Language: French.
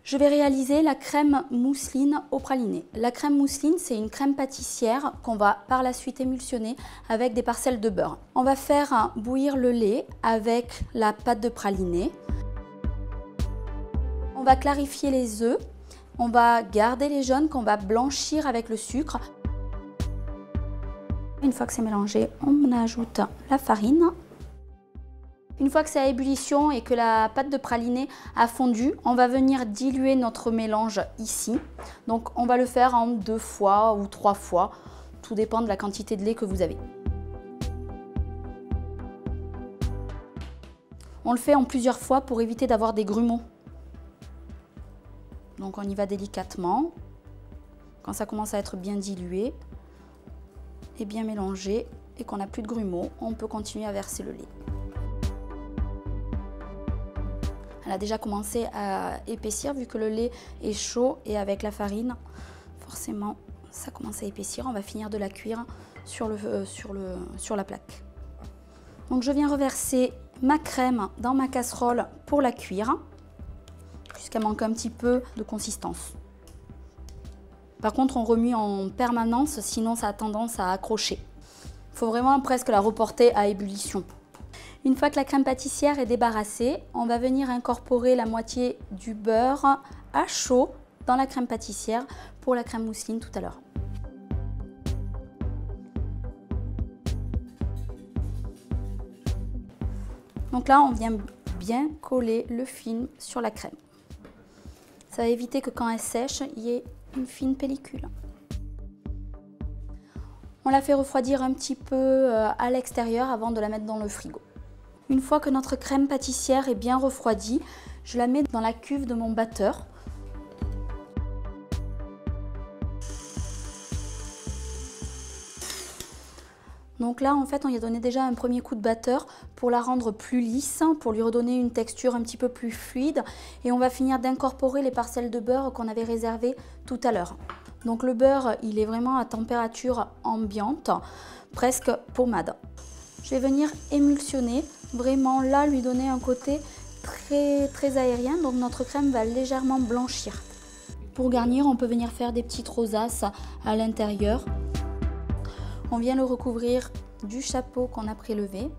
Je vais réaliser la crème mousseline au praliné. La crème mousseline, c'est une crème pâtissière qu'on va par la suite émulsionner avec des parcelles de beurre. On va faire bouillir le lait avec la pâte de praliné. On va clarifier les œufs. On va garder les jaunes qu'on va blanchir avec le sucre. Une fois que c'est mélangé, on ajoute la farine. Une fois que c'est à ébullition et que la pâte de praliné a fondu, on va venir diluer notre mélange ici. Donc on va le faire en 2 fois ou 3 fois, tout dépend de la quantité de lait que vous avez. On le fait en plusieurs fois pour éviter d'avoir des grumeaux. Donc on y va délicatement. Quand ça commence à être bien dilué et bien mélangé et qu'on n'a plus de grumeaux, on peut continuer à verser le lait. Elle a déjà commencé à épaissir vu que le lait est chaud et avec la farine, forcément, ça commence à épaissir. On va finir de la cuire sur la plaque. Donc je viens reverser ma crème dans ma casserole pour la cuire, puisqu'elle manque un petit peu de consistance. Par contre, on remue en permanence, sinon ça a tendance à accrocher. Il faut vraiment presque la reporter à ébullition. Une fois que la crème pâtissière est débarrassée, on va venir incorporer la moitié du beurre à chaud dans la crème pâtissière pour la crème mousseline tout à l'heure. Donc là, on vient bien coller le film sur la crème. Ça va éviter que quand elle sèche, il y ait une fine pellicule. On la fait refroidir un petit peu à l'extérieur avant de la mettre dans le frigo. Une fois que notre crème pâtissière est bien refroidie, je la mets dans la cuve de mon batteur. Donc là, en fait, on y a donné déjà un premier coup de batteur pour la rendre plus lisse, pour lui redonner une texture un petit peu plus fluide. Et on va finir d'incorporer les parcelles de beurre qu'on avait réservées tout à l'heure. Donc le beurre, il est vraiment à température ambiante, presque pommade. Je vais venir émulsionner, vraiment là lui donner un côté très aérien, donc notre crème va légèrement blanchir. Pour garnir, on peut venir faire des petites rosaces à l'intérieur. On vient le recouvrir du chapeau qu'on a prélevé